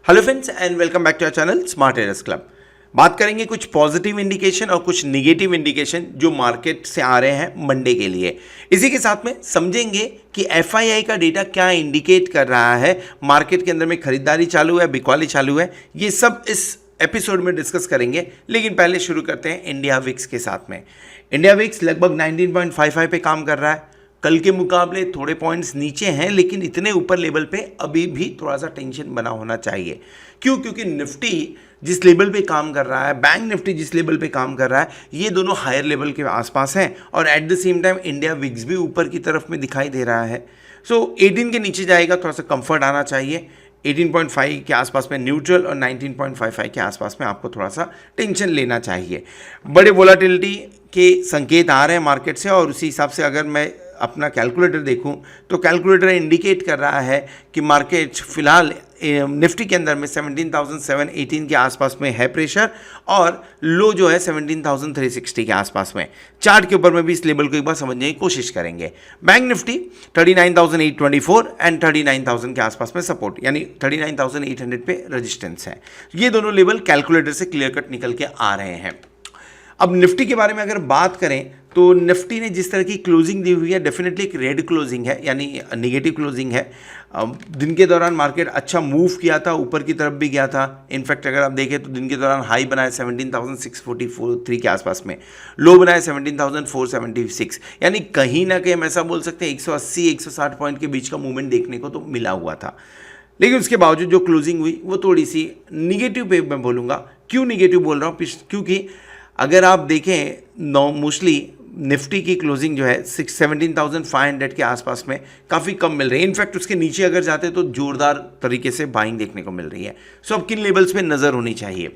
Hello friends and welcome back to our channel Smart Traders Club. बात करेंगे कुछ positive indication और कुछ निगेटिव इंडिकेशन जो मार्केट से आ रहे हैं मंडे के लिए। इसी के साथ में समझेंगे कि एफआईआई का डेटा क्या इंडिकेट कर रहा है, मार्केट के अंदर में खरीदारी चालू है, बिकवाली चालू है, ये सब इस एपिसोड में डिस्कस करेंगे। लेकिन पहले शुरू करते हैं इंडिया विक्स के साथ में। इंडिया विक्स लगभग 19.55 पे काम कर रहा है। कल के मुकाबले थोड़े पॉइंट्स नीचे हैं, लेकिन इतने ऊपर लेवल पे अभी भी थोड़ा सा टेंशन बना होना चाहिए। क्यों? क्योंकि निफ्टी जिस लेवल पे काम कर रहा है, बैंक निफ्टी जिस लेवल पे काम कर रहा है, ये दोनों हायर लेवल के आसपास हैं और at the same time India VIX भी ऊपर की तरफ में दिखाई दे रहा है। सो 18 के नीचे जाएगा, थोड़ा सा कंफर्ट आना चाहिए। 18.5 के आसपास में न्यूट्रल और 19.55 के आसपास में आपको थोड़ा सा टेंशन लेना चाहिए। बड़े वोलाटिलिटी के संकेत आ रहे हैं मार्केट से, और उसी हिसाब से अगर मैं अपना कैलकुलेटर देखूं तो कैलकुलेटर इंडिकेट कर रहा है कि मार्केट फिलहाल निफ्टी के अंदर में 17,718 के आसपास में है प्रेशर, और लो जो है 17,360 के आसपास में। चार्ट के ऊपर में भी इस लेवल को एक बार समझने की कोशिश करेंगे। बैंक निफ्टी 39,824 एंड 39,000 के आसपास में सपोर्ट, यानी 39,800 पे रेजिस्टेंस है। ये दोनों लेवल कैलकुलेटर से क्लियर कट निकल के आ रहे हैं। अब निफ्टी के बारे में अगर बात करें तो निफ्टी ने जिस तरह की क्लोजिंग दी हुई है, डेफिनेटली एक रेड क्लोजिंग है, यानी निगेटिव क्लोजिंग है। दिन के दौरान मार्केट अच्छा मूव किया था, ऊपर की तरफ भी गया था। इनफैक्ट अगर आप देखें तो दिन के दौरान हाई बनाया 17,643 के आसपास में, लो बनाया 17,476, यानी कहीं ना कहीं हम ऐसा बोल सकते हैं 180-160 पॉइंट के बीच का मूवमेंट देखने को तो मिला हुआ था। लेकिन उसके बावजूद जो क्लोजिंग हुई वो थोड़ी सी निगेटिव पे मैं बोलूँगा। क्यों निगेटिव बोल रहा हूँ? क्योंकि अगर आप देखें मोस्टली निफ्टी की क्लोजिंग जो है 17,500 के आसपास में काफ़ी कम मिल रही है। इनफैक्ट उसके नीचे अगर जाते हैं तो जोरदार तरीके से बाइंग देखने को मिल रही है। सो अब किन लेवल्स पे नज़र होनी चाहिए?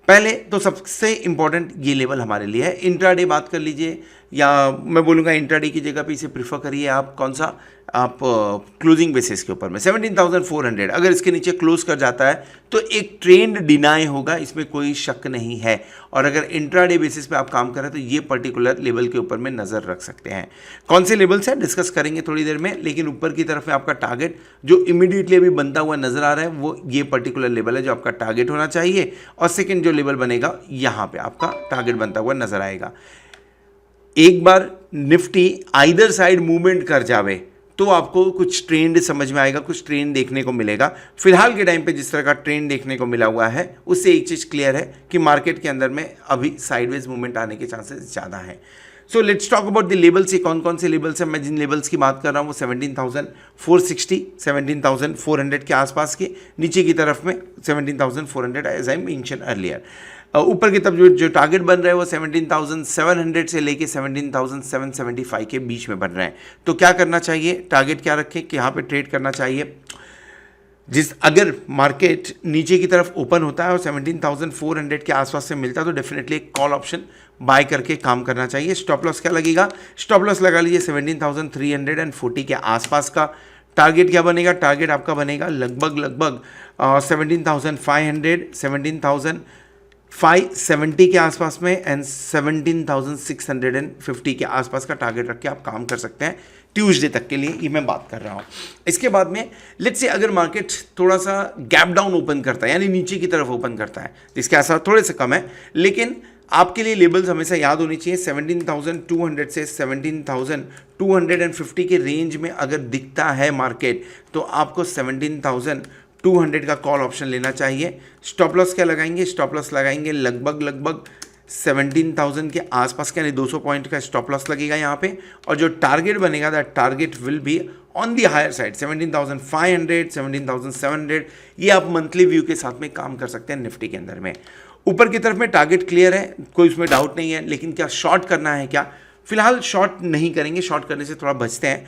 पहले तो सबसे इंपॉर्टेंट ये लेवल हमारे लिए है। इंट्राडे बात कर लीजिए, या मैं बोलूँगा इंट्राडे की जगह पे इसे प्रीफर करिए आप। कौन सा? आप क्लोजिंग बेसिस के ऊपर में 17,400 अगर इसके नीचे क्लोज कर जाता है तो एक ट्रेंड डिनाई होगा, इसमें कोई शक नहीं है। और अगर इंट्राडे बेसिस पे आप काम करें तो ये पर्टिकुलर लेवल के ऊपर में नज़र रख सकते हैं। कौन से लेवल्स हैं डिस्कस करेंगे थोड़ी देर में, लेकिन ऊपर की तरफ में आपका टारगेट जो इमीडिएटली अभी बनता हुआ नज़र आ रहा है वो ये पर्टिकुलर लेवल है जो आपका टारगेट होना चाहिए। और सेकेंड जो लेवल बनेगा यहाँ पर आपका टारगेट बनता हुआ नजर आएगा। एक बार निफ्टी आइदर साइड मूवमेंट कर जावे तो आपको कुछ ट्रेंड समझ में आएगा, कुछ ट्रेंड देखने को मिलेगा। फिलहाल के टाइम पे जिस तरह का ट्रेंड देखने को मिला हुआ है उससे एक चीज़ क्लियर है कि मार्केट के अंदर में अभी साइडवेज मूवमेंट आने के चांसेस ज़्यादा हैं। So let's talk about the levels. कौन कौन से लेवल्स हैं? मैं जिन लेवल्स की बात कर रहा हूँ वो 17,460, 17,400 के आसपास के, नीचे की तरफ में 17,400 एज आई मेंशन अर्लियर। ऊपर की तरफ जो टारगेट बन रहे हैं वो 17,700 से लेके 17,775 के बीच में बन रहे हैं। तो क्या करना चाहिए? टारगेट क्या रखें कि यहाँ पे ट्रेड करना चाहिए? अगर मार्केट नीचे की तरफ ओपन होता है और 17,400 के आसपास से मिलता है तो डेफिनेटली एक कॉल ऑप्शन बाय करके काम करना चाहिए। स्टॉप लॉस क्या लगेगा? स्टॉप लॉस लगा लीजिए 17,340 के आसपास का। टारगेट क्या बनेगा? टारगेट आपका बनेगा लगभग 17,500, 17,570 के आसपास में एंड 17,650 के आसपास का टारगेट रख के आप काम कर सकते हैं ट्यूसडे तक के लिए। ये मैं बात कर रहा हूँ। इसके बाद में लेट्स से अगर मार्केट थोड़ा सा गैप डाउन ओपन करता है, यानी नीचे की तरफ ओपन करता है, तो इसके आसार थोड़े से कम है, लेकिन आपके लिए लेवल्स हमेशा याद होनी चाहिए। 17,200 से 17,250 के रेंज में अगर दिखता है मार्केट तो आपको 17,200 का कॉल ऑप्शन लेना चाहिए। स्टॉप लॉस क्या लगाएंगे? स्टॉप लॉस लगाएंगे लगभग 17,000 के आसपास का, यानी 200 पॉइंट का स्टॉप लॉस लगेगा यहाँ पे। और जो टारगेट बनेगा that target will be on the higher side 17,500, 17,700। ये आप मंथली व्यू के साथ में काम कर सकते हैं निफ्टी के अंदर में। ऊपर की तरफ में टारगेट क्लियर है, कोई उसमें डाउट नहीं है, लेकिन क्या शॉर्ट करना है क्या? फिलहाल शॉर्ट नहीं करेंगे, शॉर्ट करने से थोड़ा बचते हैं।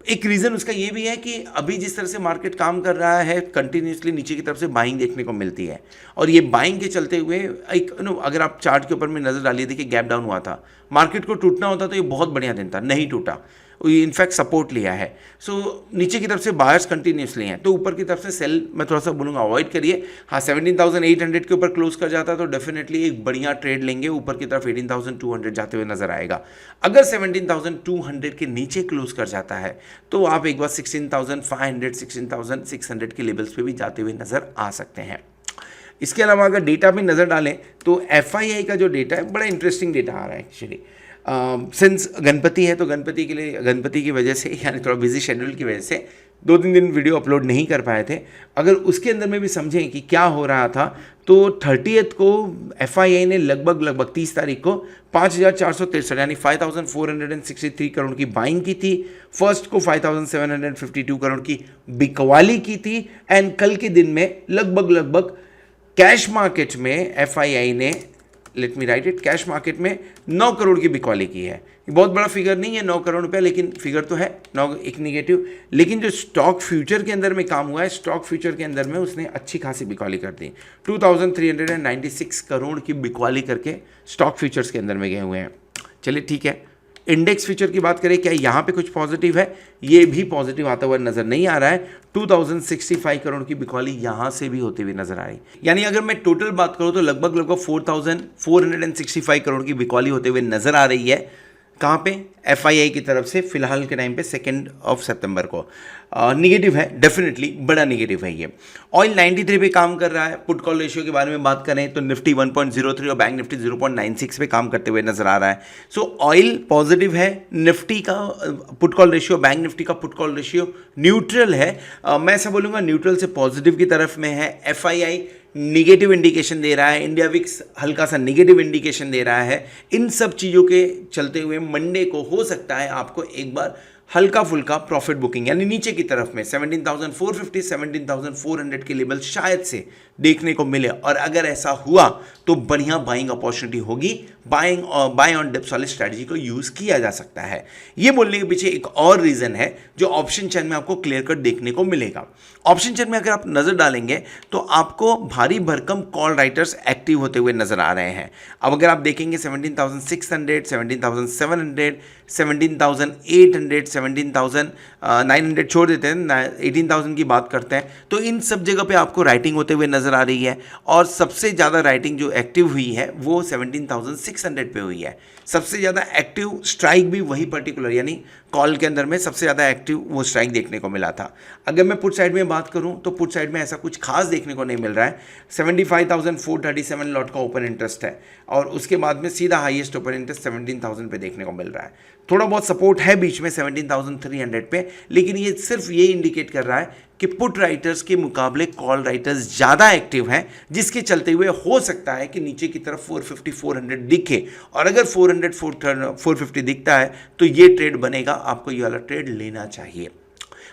एक रीज़न उसका ये भी है कि अभी जिस तरह से मार्केट काम कर रहा है, कंटिन्यूसली नीचे की तरफ से बाइंग देखने को मिलती है, और ये बाइंग के चलते हुए एक अगर आप चार्ट के ऊपर में नज़र डालिए, देखिए गैप डाउन हुआ था, मार्केट को टूटना होता तो ये बहुत बढ़िया दिन था, नहीं टूटा। इनफैक्ट सपोर्ट लिया है। सो नीचे की तरफ से बायर्स कंटिन्यूसली हैं, तो ऊपर की तरफ से सेल मैं थोड़ा सा बोलूँगा अवॉइड करिए। हाँ 17,800 के ऊपर क्लोज कर जाता है तो डेफिनेटली एक बढ़िया ट्रेड लेंगे, ऊपर की तरफ 18,200 जाते हुए नजर आएगा। अगर 17,200 के नीचे क्लोज कर जाता है तो आप एक बार 16,500 16,600 के लेवल्स पे भी जाते हुए नजर आ सकते हैं। इसके अलावा अगर डेटा में नज़र डालें तो FII का जो डेटा है बड़ा इंटरेस्टिंग डेटा आ रहा है एक्चुअली। सिंस गणपति है तो गणपति के लिए, गणपति की वजह से यानी थोड़ा बिजी शेड्यूल की वजह से 2-3 दिन वीडियो अपलोड नहीं कर पाए थे। अगर उसके अंदर में भी समझें कि क्या हो रहा था तो 30th को FII ने लगभग 30 तारीख को 5,463 यानी 5,463 करोड़ की बाइंग की थी। फर्स्ट को 5,752 करोड़ की बिकवाली की थी एंड कल के दिन में लगभग कैश मार्केट में FII ने, let me right it, cash market में 9 करोड़ की बिकवाली की है। ये बहुत बड़ा फिगर नहीं है 9 करोड़ रुपया, लेकिन फिगर तो है 9 एक निगेटिव। लेकिन जो स्टॉक फ्यूचर के अंदर में काम हुआ है, स्टॉक फ्यूचर के अंदर में उसने अच्छी खासी बिकवाली कर दी। 2,396 करोड़ की बिकवाली करके स्टॉक फ्यूचर्स के अंदर में गए हुए हैं। चलिए ठीक है, इंडेक्स फ्यूचर की बात करें, क्या यहाँ पे कुछ पॉजिटिव है? ये भी पॉजिटिव आता हुआ नजर नहीं आ रहा है। 2,065 करोड़ की बिकवाली यहाँ से भी होती हुई नजर आ रही, यानी अगर मैं टोटल बात करूँ तो लगभग 4,465 करोड़ की बिकवाली होते हुए नजर आ रही है। कहाँ पे? FII की तरफ से फिलहाल के टाइम पे 2 सितंबर को। निगेटिव है, डेफिनेटली बड़ा निगेटिव है ये। ऑयल 93 पे काम कर रहा है। पुट कॉल रेशियो के बारे में बात करें तो निफ्टी 1.03 और बैंक निफ्टी 0.96 पे काम करते हुए नजर आ रहा है। सो ऑयल पॉजिटिव है, निफ्टी का put call ratio, bank Nifty का पुट कॉल रेशियो न्यूट्रल है। मैं ऐसा बोलूँगा न्यूट्रल से पॉजिटिव की तरफ में है। FII निगेटिव इंडिकेशन दे रहा है, इंडिया विक्स हल्का सा निगेटिव इंडिकेशन दे रहा है। इन सब चीज़ों के चलते हुए मंडे को हो सकता है आपको एक बार हल्का फुल्का प्रॉफिट बुकिंग यानी नीचे की तरफ में 17,450 17,400 के लेवल शायद से देखने को मिले, और अगर ऐसा हुआ तो बढ़िया बाइंग अपॉर्चुनिटी होगी। बाय ऑन डिप्स वाली स्ट्रैटेजी को यूज किया जा सकता है। ये बोलने के पीछे एक और रीजन है जो ऑप्शन चेन में आपको क्लियर कट देखने को मिलेगा। ऑप्शन चेन में अगर आप नजर डालेंगे तो आपको भारी भरकम कॉल राइटर्स एक्टिव होते हुए नजर आ रहे हैं। अब अगर आप देखेंगे 17,600 17,700 17,800 17,900 छोड़ देते हैं, 18,000 की बात करते हैं, तो इन सब जगह पे आपको राइटिंग होते हुए नजर आ रही है। और सबसे ज़्यादा राइटिंग जो एक्टिव हुई है वो 17,600 पे हुई है। सबसे ज़्यादा एक्टिव स्ट्राइक भी वही पर्टिकुलर यानी कॉल के अंदर में सबसे ज़्यादा एक्टिव वो स्ट्राइक देखने को मिला था। अगर मैं पुट साइड में बात करूं तो पुट साइड में ऐसा कुछ खास देखने को नहीं मिल रहा है। 75,437 लॉट का ओपन इंटरेस्ट है और उसके बाद में सीधा हाईएस्ट ओपन इंटरेस्ट 17,000 पे देखने को मिल रहा है। थोड़ा बहुत सपोर्ट है बीच में 17,300 पे, लेकिन ये सिर्फ ये इंडिकेट कर रहा है कि पुट राइटर्स के मुकाबले कॉल राइटर्स ज़्यादा एक्टिव हैं, जिसके चलते हुए हो सकता है कि नीचे की तरफ 450 400 दिखे, और अगर 400 450 दिखता है तो ये ट्रेड बनेगा। आपको ये वाला ट्रेड लेना चाहिए।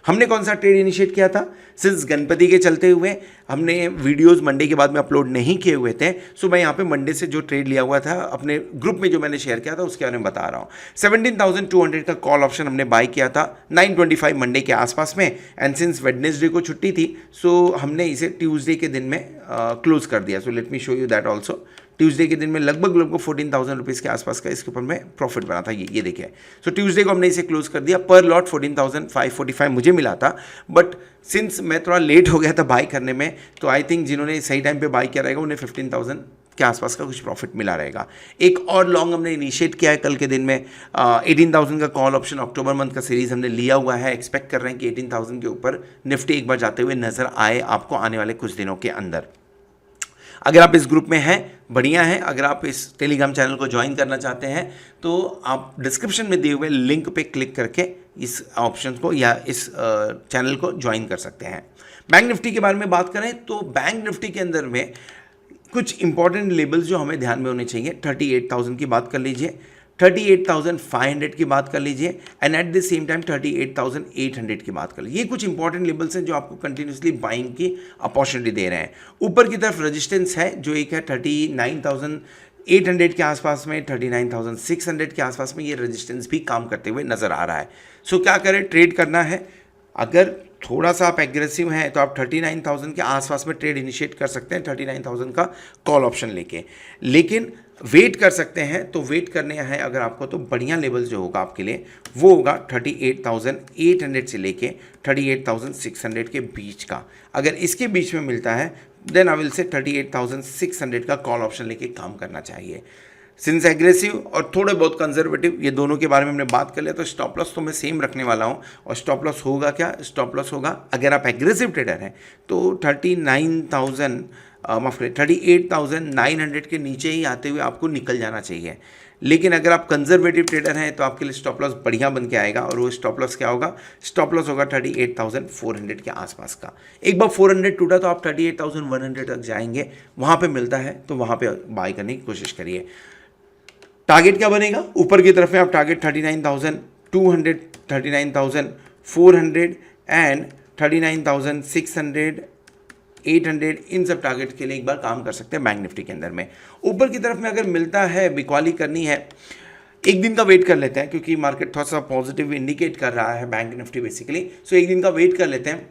हमने कौन सा ट्रेड इनिशिएट किया था? सिंस गणपति के चलते हुए हमने वीडियोस मंडे के बाद में अपलोड नहीं किए हुए थे, सो मैं यहाँ पे मंडे से जो ट्रेड लिया हुआ था अपने ग्रुप में जो मैंने शेयर किया था उसके बारे में बता रहा हूँ। 17,200 का कॉल ऑप्शन हमने बाय किया था 9:25 मंडे के आसपास में, एंड सिंस वेडनेसडे को छुट्टी थी सो हमने इसे ट्यूसडे के दिन में क्लोज कर दिया। So let me show you that also. Tuesday के दिन में लगभग 14,000 रुपीज़ के आसपास का इसके ऊपर में प्रॉफिट बना था। ये देखिए, सो ट्यूसडे को हमने इसे क्लोज कर दिया। पर लॉट 14,545 मुझे मिला था, बट सिंस मैं थोड़ा लेट हो गया था बाई करने में, तो आई थिंक जिन्होंने सही टाइम पे बाई किया रहेगा उन्हें 15,000 के आसपास का कुछ प्रॉफिट मिला रहेगा। एक और लॉन्ग हमने इनिशिएट किया है कल के दिन में 18,000 का कॉल ऑप्शन अक्टूबर मंथ का सीरीज हमने लिया हुआ है। एक्सपेक्ट कर रहे हैं कि 18,000 के ऊपर निफ्टी एक बार जाते हुए नजर आए आपको आने वाले कुछ दिनों के अंदर। अगर आप इस ग्रुप में हैं बढ़िया है, अगर आप इस टेलीग्राम चैनल को ज्वाइन करना चाहते हैं तो आप डिस्क्रिप्शन में दिए हुए लिंक पे क्लिक करके इस ऑप्शन को या इस चैनल को ज्वाइन कर सकते हैं। बैंक निफ्टी के बारे में बात करें तो बैंक निफ्टी के अंदर में कुछ इंपॉर्टेंट लेवल्स जो हमें ध्यान में होने चाहिए। 38,000 की बात कर लीजिए, 38,500 की बात कर लीजिए, and at the same time 38,800 की बात कर लीजिए। ये कुछ इंपॉर्टेंट लेवल्स हैं जो आपको कंटिन्यूसली बाइंग की अपॉर्चुनिटी दे रहे हैं। ऊपर की तरफ रेजिस्टेंस है जो एक है 39,800 के आसपास में, 39,600 के आसपास में ये रेजिस्टेंस भी काम करते हुए नजर आ रहा है। सो क्या करें? ट्रेड करना है। अगर थोड़ा सा आप एग्रेसिव हैं तो आप 39,000 के आसपास में ट्रेड इनिशिएट कर सकते हैं 39,000 का कॉल ऑप्शन लेके। लेकिन वेट कर सकते हैं, तो वेट करने है अगर आपको तो बढ़िया लेवल जो होगा आपके लिए वो होगा 38,800 से लेके 38,600 के बीच का। अगर इसके बीच में मिलता है देन आई विल से 38,600 का कॉल ऑप्शन लेके काम करना चाहिए। सिंस एग्रेसिव और थोड़े बहुत कंजर्वेटिव, ये दोनों के बारे में हमने बात कर लिया, तो स्टॉप लॉस तो मैं सेम रखने वाला हूँ। और स्टॉप लॉस होगा क्या? स्टॉप लॉस होगा अगर आप एग्रेसिव ट्रेडर हैं तो 38,900 के नीचे ही आते हुए आपको निकल जाना चाहिए। लेकिन अगर आप कंजर्वेटिव ट्रेडर हैं तो आपके लिए स्टॉप लॉस बढ़िया बन के आएगा, और वो स्टॉप लॉस क्या होगा? स्टॉप लॉस होगा 38,400 के आसपास का। एक बार 400 टूटा तो आप 38,100 तक जाएंगे, वहाँ पे मिलता है तो वहाँ पे बाय करने की कोशिश करिए। टारगेट क्या बनेगा? ऊपर की तरफ में आप टारगेट 39,200, 39,400 एंड 39,600, 800, इन सब टारगेट के लिए एक बार काम कर सकते हैं बैंक निफ्टी के अंदर में। ऊपर की तरफ में अगर मिलता है, बिकवाली करनी है, एक दिन का वेट कर लेते हैं क्योंकि मार्केट थोड़ा सा पॉजिटिव इंडिकेट कर रहा है बैंक निफ्टी बेसिकली। सो एक दिन का वेट कर लेते हैं।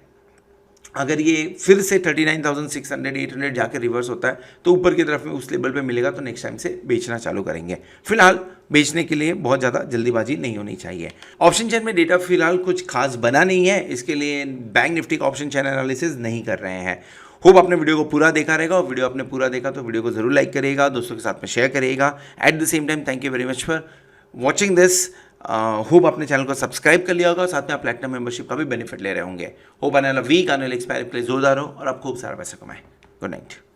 अगर ये फिर से 39,600, 800 जाकर रिवर्स होता है तो ऊपर की तरफ में उस लेवल पे मिलेगा तो नेक्स्ट टाइम से बेचना चालू करेंगे। फिलहाल बेचने के लिए बहुत ज़्यादा जल्दीबाजी नहीं होनी चाहिए। ऑप्शन चेन में डेटा फिलहाल कुछ खास बना नहीं है, इसके लिए बैंक निफ्टी का ऑप्शन चेन एनालिसिस नहीं कर रहे हैं। होप आपने वीडियो को पूरा देखा रहेगा, और वीडियो आपने पूरा देखा तो वीडियो को जरूर लाइक करिएगा, दोस्तों के साथ में शेयर करिएगा। At the same time thank you very much for watching this. Hope आपने चैनल को सब्सक्राइब कर लिया होगा, साथ में आप प्लैटिनम मेंबरशिप का भी बेनिफिट ले रहे होंगे। होप आने वाला वीक, आने वाला एक्सपायर प्ले जोरदार हो और आप खूब सारा पैसा कमाएं। Good night.